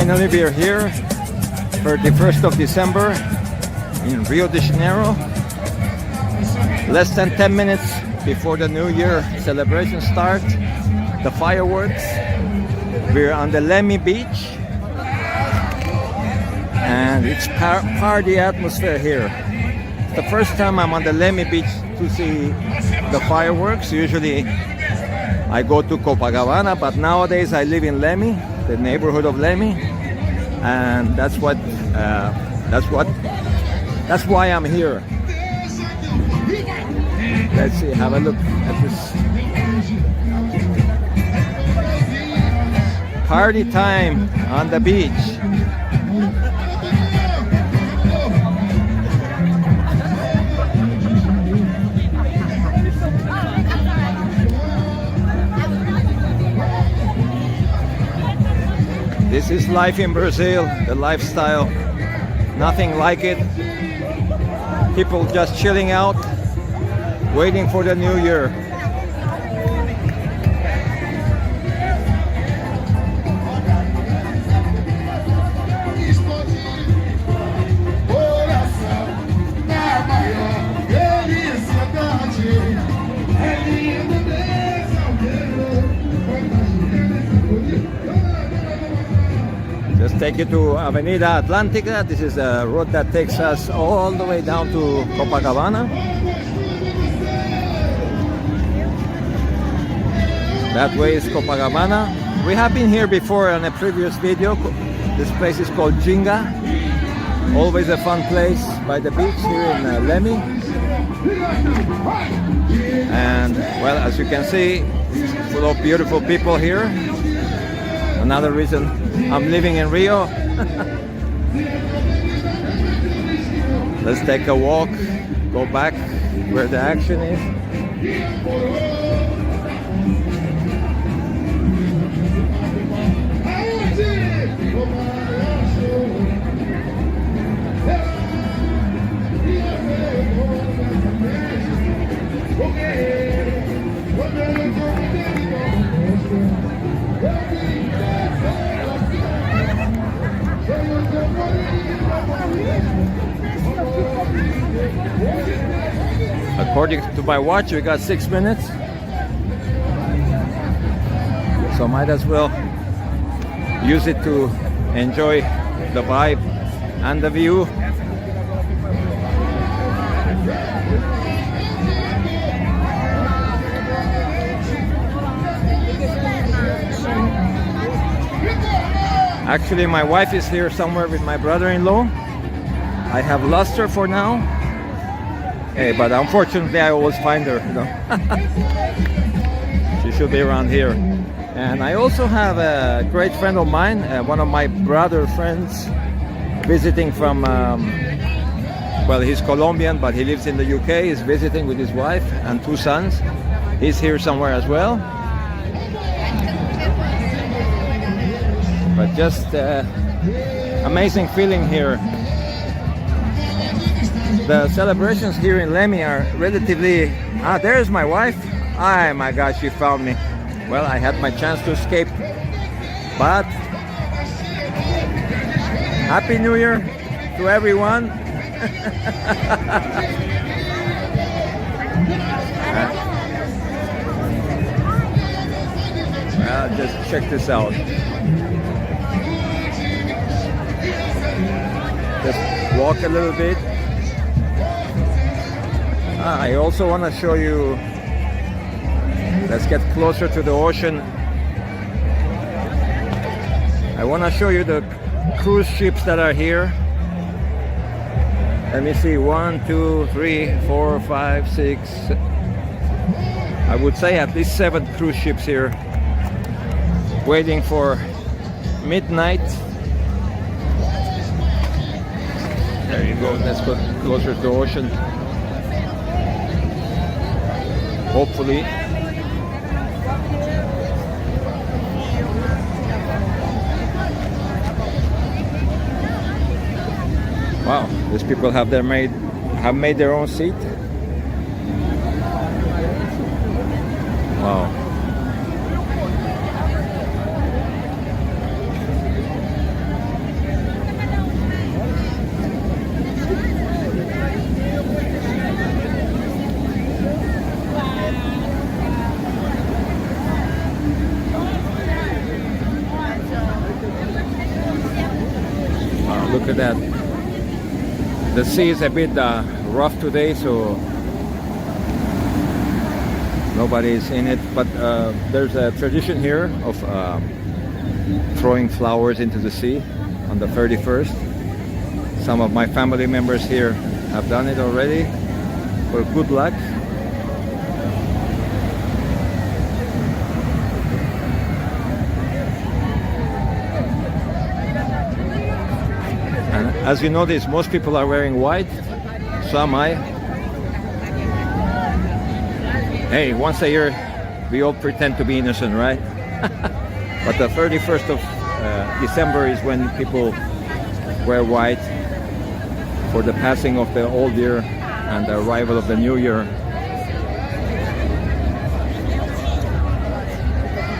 Finally, we are here for the 1st of December in Rio de Janeiro. Less than 10 minutes before the New Year celebration start, the fireworks. We're on the Leme beach, and it's party atmosphere here. It's the first time I'm on the Leme beach to see the fireworks. Usually I go to Copacabana, but nowadays I live in Leme, the neighborhood of Leme, and that's why I'm here. Let's see, have a look at this. Party time on the beach. This is life in Brazil, the lifestyle. Nothing like it. People just chilling out, waiting for the new year. Just take you to Avenida Atlântica. This is a road that takes us all the way down to Copacabana. That way is Copacabana. We have been here before on a previous video. This place is called Ginga. Always a fun place by the beach here in Leme. And well, as you can see, full of beautiful people here. Another reason I'm living in Rio. Let's take a walk, go back where the action is. According to my watch, we got 6 minutes, so might as well use it to enjoy the vibe and the view. Actually, my wife is here somewhere with my brother-in-law. I have lost her for now. Hey, but unfortunately I always find her, you know. She should be around here. And I also have a great friend of mine, one of my brother friends, visiting from, well, he's Colombian, but he lives in the UK. He's visiting with his wife and 2 sons. He's here somewhere as well. But just amazing feeling here. The celebrations here in Leme are relatively... there's my wife. Oh my gosh, she found me. Well, I had my chance to escape. But Happy New Year to everyone. Just check this out. Just walk a little bit. I also want to show you, let's get closer to the ocean. I want to show you the cruise ships that are here. Let me see, 1, 2, 3, 4, 5, 6. I would say at least 7 cruise ships here, waiting for midnight. There you go, let's go closer to the ocean. Hopefully. Wow, these people have made their own seat. Wow. sea is a bit rough today, so nobody is in it. But there's a tradition here of throwing flowers into the sea on the 31st. Some of my family members here have done it already for good luck. And as you notice, most people are wearing white, so am I. Hey, once a year we all pretend to be innocent, right? But the 31st of December is when people wear white for the passing of the old year and the arrival of the new year.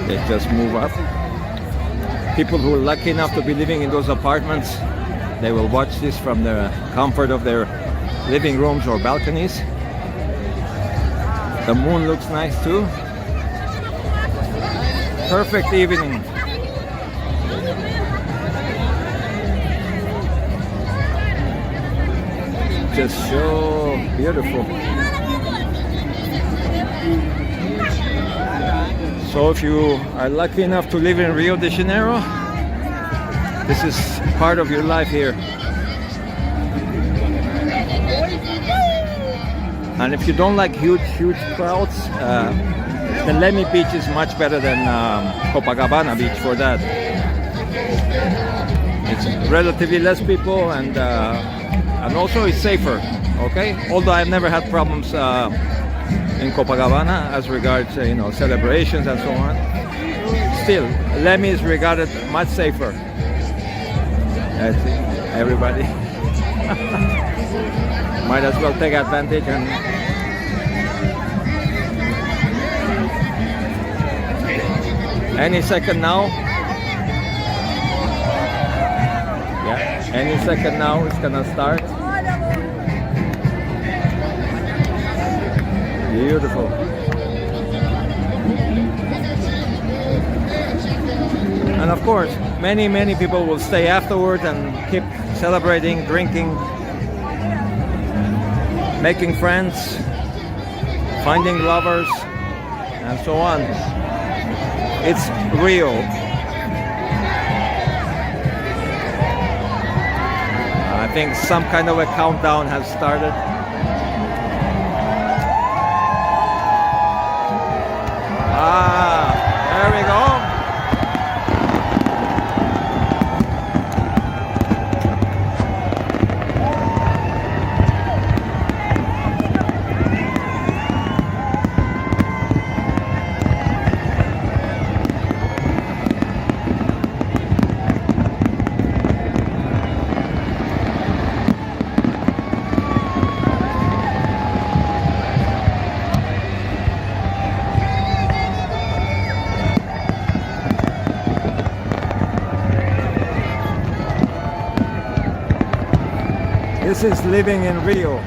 They just move up. People who are lucky enough to be living in those apartments, they will watch this from the comfort of their living rooms or balconies. The moon looks nice too. Perfect evening. Just so beautiful. So if you are lucky enough to live in Rio de Janeiro, this is part of your life here. And if you don't like huge crowds, the Leme beach is much better than Copacabana beach for that. It's relatively less people, and also it's safer. Okay, although I've never had problems in Copacabana as regards celebrations and so on. Still, Leme is regarded much safer. That's it, everybody. Might as well take advantage and any second now. Yeah, any second now it's gonna start. Beautiful. And of course, many people will stay afterward and keep celebrating, drinking, making friends, finding lovers, and so on. It's Rio. I think some kind of a countdown has started. There we go. This is living in Rio.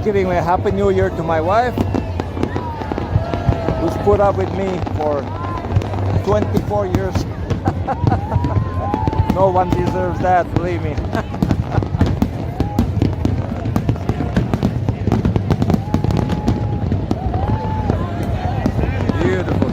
Giving a happy new year to my wife, who's put up with me for 24 years. No one deserves that, believe me. Beautiful.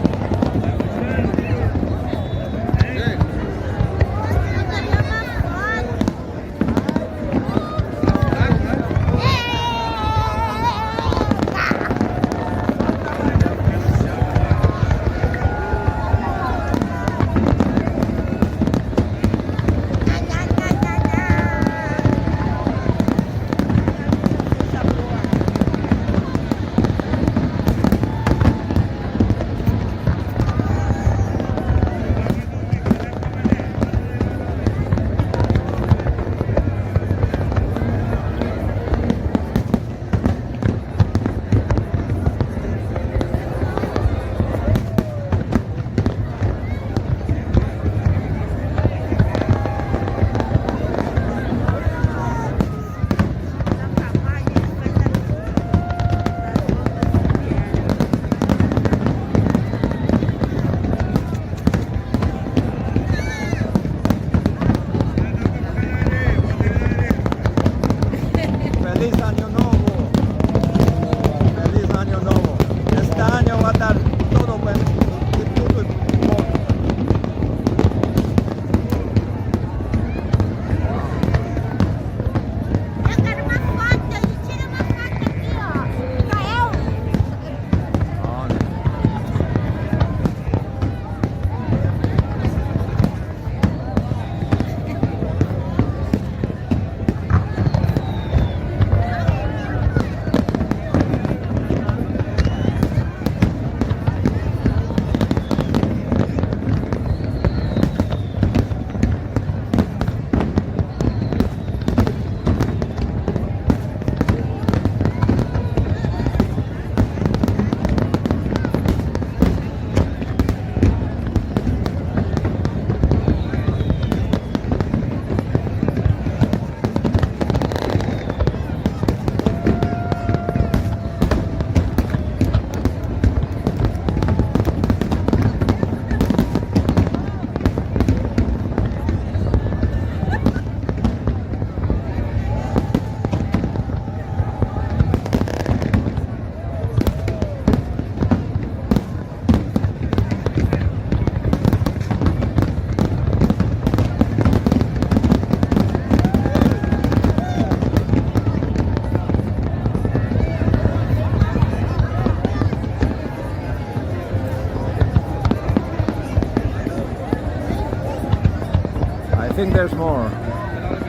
think there's more.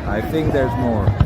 I think there's more.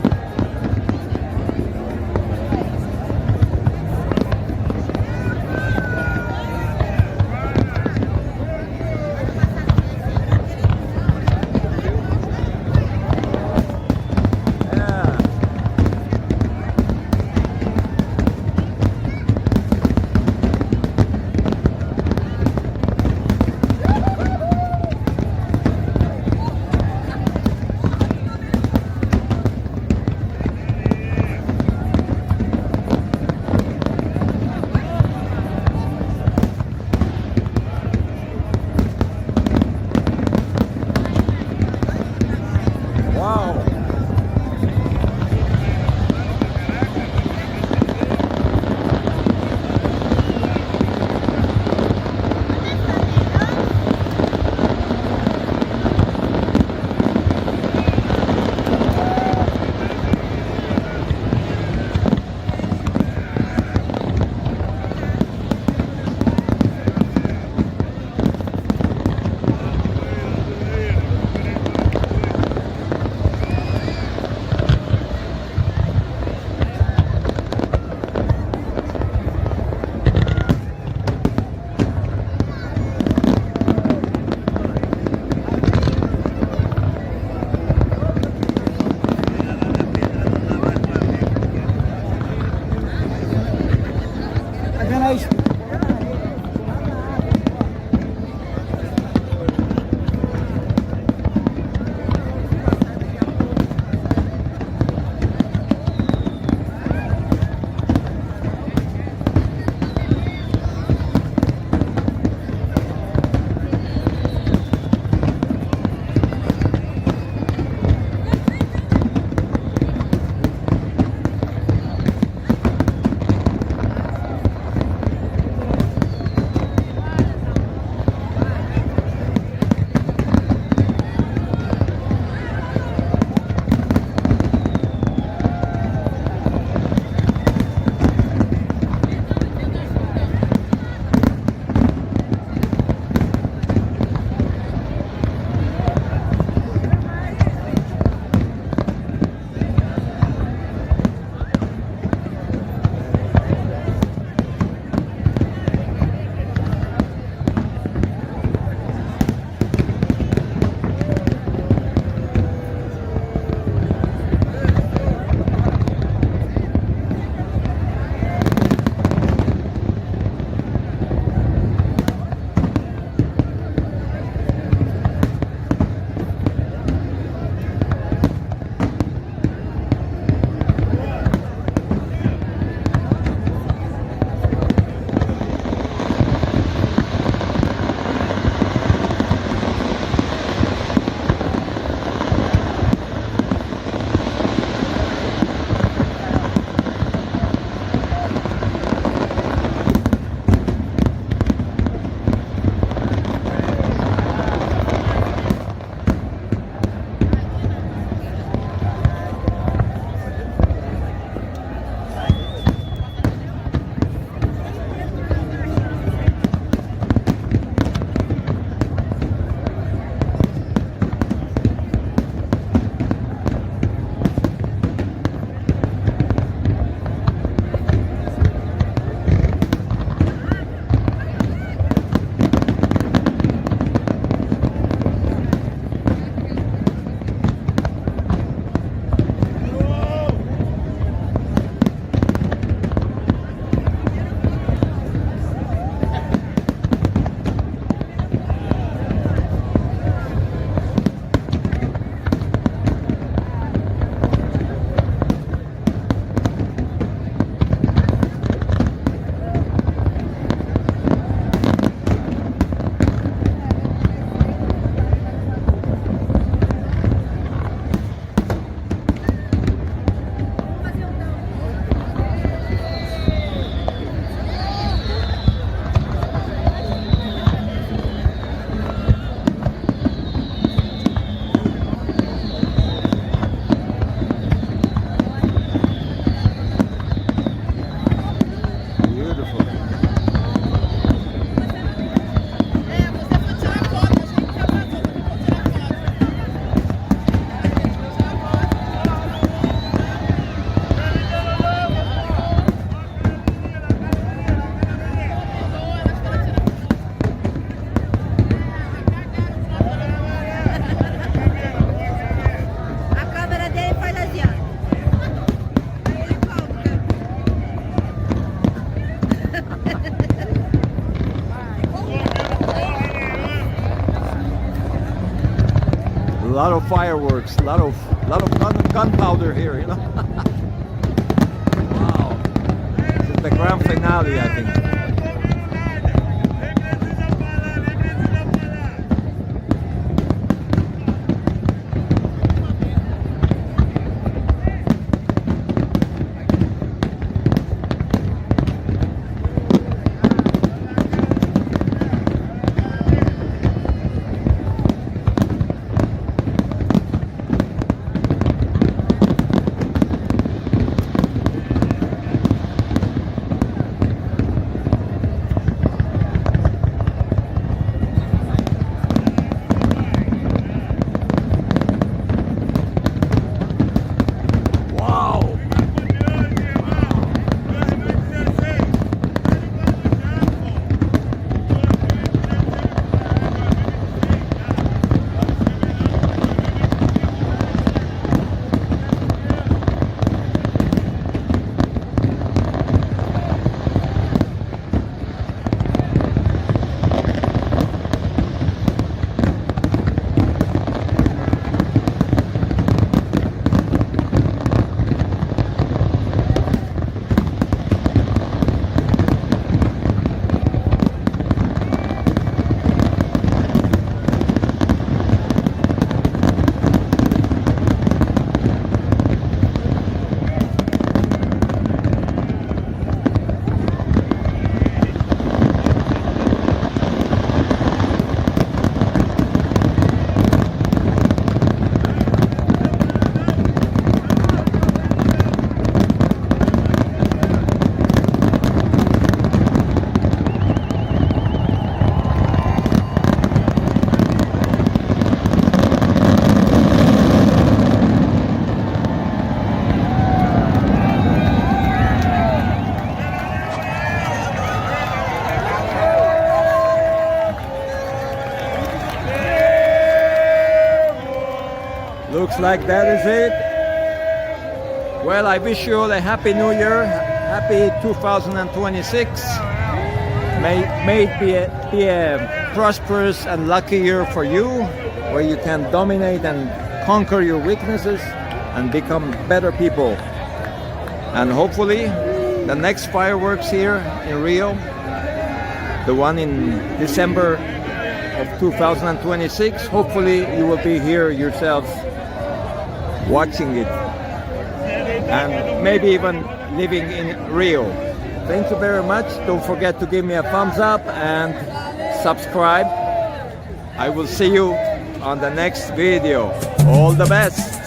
fireworks, a lot of gunpowder here, you know. Wow, this is the grand finale, I think. Looks like that is it. Well, I wish you all a happy new year, happy 2026. May it be a prosperous and lucky year for you, where you can dominate and conquer your weaknesses and become better people. And hopefully the next fireworks here in Rio, the one in December of 2026, hopefully you will be here yourselves watching it and maybe even living in Rio. Thank you very much. Don't forget to give me a thumbs up and subscribe. I will see you on the next video. All the best.